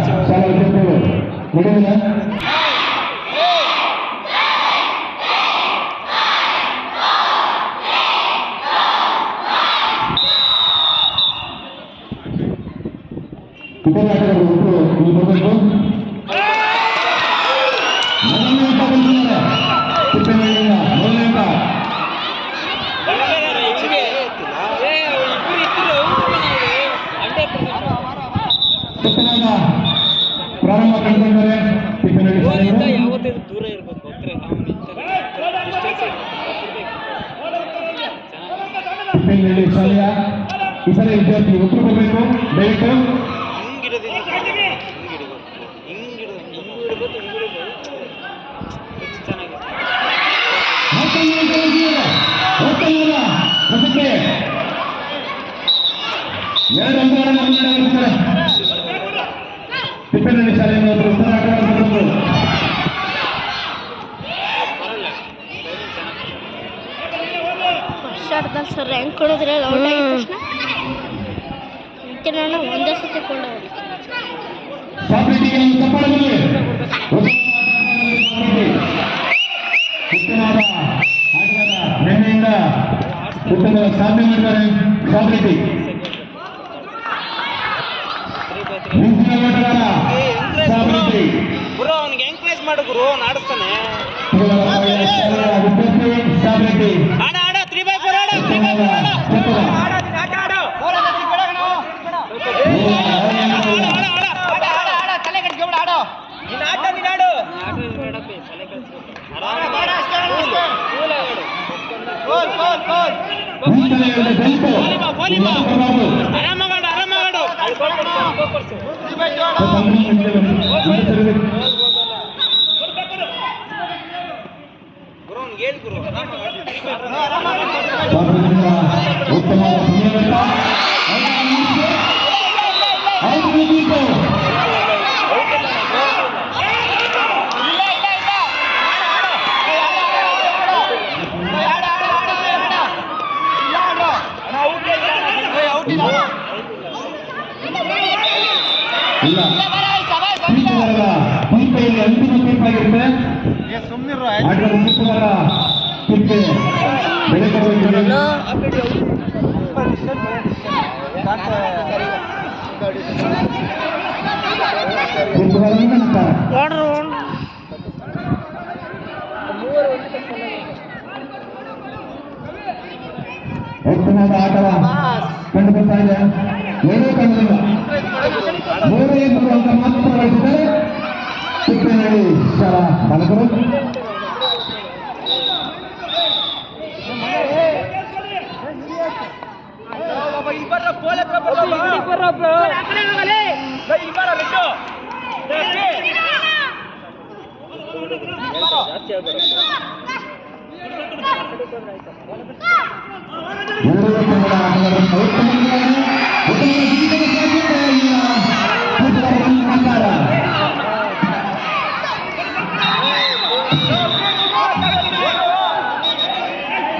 ಶಾಲಾ ವಿದ್ಯಾರ್ಥಿಗಳು ನಡೆಯಿಲ್ಲ. ಇತರ ಆಟಗಾರರು ಒಬ್ಬರು ಇಲ್ಲಿ ಬರಬೇಕು. ಮೊದಲನೇ ಅಂಕ ಬಂದಿದ್ದಾರೆ ತಿಪ್ಪೇನಹಳ್ಳಿಯಿಂದ. ಮೊದಲನೇ ಅಂಕ ಪ್ರಾರಂಭ ಕಂಡುಕೊಂಡರೆ ತಿಪ್ಪೇನಹಳ್ಳಿ ದೂರ ಇರಬೇಕು. ತಿಪ್ಪೇನಹಳ್ಳಿ ಶಾಲೆಯ ಇತರ ವಿದ್ಯಾರ್ಥಿ ಉತ್ತರ ಬರಬೇಕು. ದಯವಿಟ್ಟು ಎರಡು ಅಂಕಗಳನ್ನು ಮುನ್ನಡೆಯುತ್ತಾರೆ ತಿಪ್ಪೇನಹಳ್ಳಿ ಶಾಲೆಯಿಂದ ಒಬ್ಬರು ಉತ್ತರ ಆಟಗಾರರು. ಸರ್ ರ್ಯಾಂಕ್ ಕೊಡೋದ್ರೆ ಔಟ್ ಆಗಿದ ತಕ್ಷಣ ನಾನು ಒಂದೇ ಸತಿ ಕೊಂಡು ಉತ್ತಮವಾದ ಆಟಗಾರ ನಿನ್ನೆಯಿಂದ ಉತ್ತಮ ಸಾಧನೆ ಮಾಡಿದ್ದಾರೆ. ಸಾಬ್ರಿಟಿ ಮುಂದಿನ ಆಟಗಾರ ಸಾಬ್ರಿಟಿ ಗುರು ಅವನಿಗೆ ಎಂಕರೇಜ್ ಮಾಡು ಗುರು, ಆಡಿಸ್ತಾನೆ. ವಿದ್ಯಾರ್ಥಿ ಸಾಬ್ರಿಟಿ ಆಡ 3x4 ಆಡ 3x4 ಆಡ ಆಟ ಆಡು ತಲೆ ಕಟ್ಸ್ಕೊಬೇಡ, ಆಡು ನೀನು ಆಟ ನೀನು ಆಡು ಬೇಡಪ್ಪಿ ತಲೆ ಕಟ್ಸ್ಕೊಬೇಡ. ಆರಾಮಾಗಾಡು ಗುರು ಅವ್ನಿಗೆ ಹೇಳಿ ಗುರು ಉತ್ತಮ ಇಲ್ಲ ತೀರ್ಪೆಯಲ್ಲಿ ಅಂತಿಮ ತೀರ್ಪಾಗಿರುತ್ತೆ. ಆಟಗಾರ ಮುಗಿಸುವಾಗ ತೀರ್ಪೆ ಬೆಲೆ ಕೊಡಬೇಕು. ಉತ್ತಮವಾದ ಆಟವ ಕಂಡು ಬರ್ತಾ ಇದೆ. ಏನೂ ಕಂಡಿಲ್ಲ. 3 ಅಂಕ ಮಾತ್ರ ಗಳಿಸಿದ್ದಾರೆ ತಿಪ್ಪೇನಹಳ್ಳಿ ಶಾಲಾ ಬಾಲಕರು.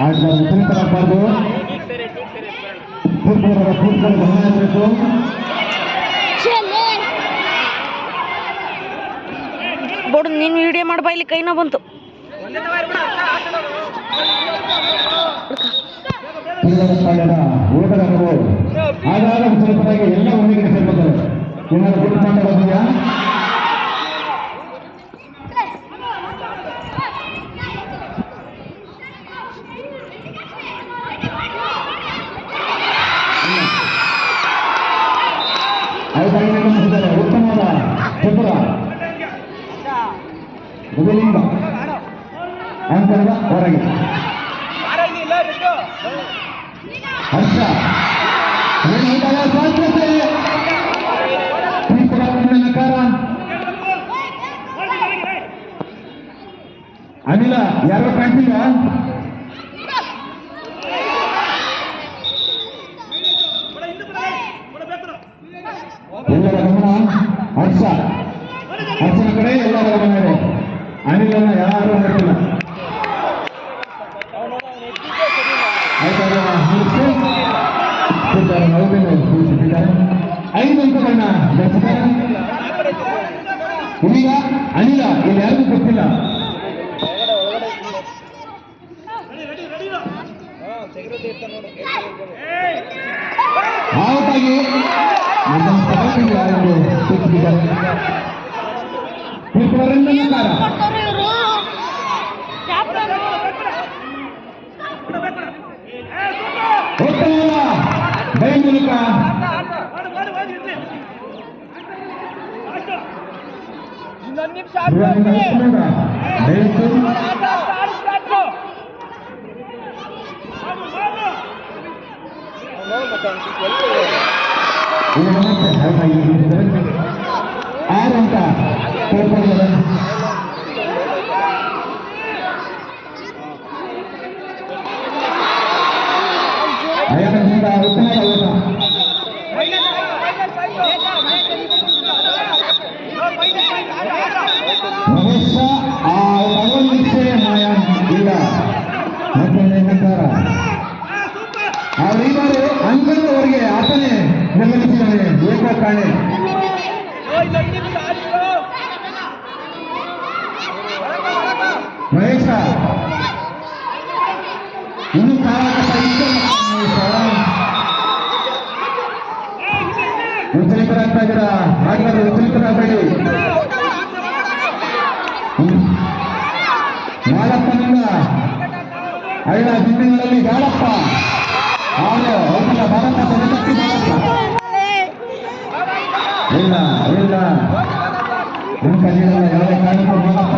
ಆಟಗಾರ ವಿಪರೀತರಾಗಬಾರ್ದು. ಕೂತ್ಕೊಂಡು ಗಮನ ಇರಬೇಕು. ಬೋರ್ಡ್ ನೀನು ವಿಡಿಯೋ ಮಾಡಿ ಇಲ್ಲಿ ಕೈನ ಬಂತು. ಓಟಗಾರರು ಆಗಾಗ ಸ್ವಲ್ಪದಾಗಿ ಎಲ್ಲ ಒಮ್ಮೆಗೆ ಸೇರ್ಕೊತಾರೆ. ಏನಾದ್ರು ಗುಡ್ ಮಾತಾಡೋದಿದೆಯಾ? ಉತ್ತಮವಾದ ಚತುರ ಮೊದಲಿಂದ ಅಂತರದ ಹೊರಗೆ ಹರ್ಷ ಅನಿಲ ಯಾರೋ ಕಾಣ್ತಿಲ್ಲ. ಎಲ್ಲರ ಗಮನ ಹರ್ಷನ ಕಡೆ ಎಲ್ಲರ ಗಮನ ಇದೆ. ಅನಿಲನ್ನ ಯಾರು ನೋಡಿಲ್ಲ. ಆಯ್ತಾಗ 5 ಅಂಕಗಳನ್ನ ಗಳಿಸಿದ್ದಾರೆ. ಇದೀಗ ಅನಿಲ ಇಲ್ಲಿ ಯಾರಿಗೂ ಗೊತ್ತಿಲ್ಲ. ಔಟ್ ಆಗಿ ಕೊಡ್ತಾವ್ರೆ ಇವರು ಬೈ ಮೂಲಕ ಇನ್ನೊಂದು ನಿಮಿಷ ಆರು ಅಂತ ಅಯ್ಯನಿಂದ ಉತ್ತಮ ಮಹೇಶ ಆ ಭಗವಂತಿಕೆ ಮಾಯ ಇಲ್ಲ ಮತ್ತೆ ಹೇಳ್ತಾರ ಅವರಿಬ್ಬರು ಅಂಕಣದವರೆಗೆ ಆತನೇ ನಿರ್ಗಮಿಸಿದ್ದಾನೆ ಏಕ ಕಾಣೆ. ಮಹೇಶ ಇನ್ನು ವಿಚಲಿತರಾಗ್ತಾ ಇದ್ದೀರಾ, ಹಾಗಾದ್ರೆ ವಿಚಲಿತರಾಗಬೇಡಿ. ನಾಗಪ್ಪನಿಂದ ಐದ ದಿನಗಳಲ್ಲಿ ಗಾಳಪ್ಪ ಅವರು ಔಷಧ ಭಾರತ ಇಲ್ಲ ಇಲ್ಲ ಅಂಕ ನೀಡಲ್ಲ ಯಾವುದೇ ಕಾರಣಕ್ಕೂ ನಾಗಪ್ಪ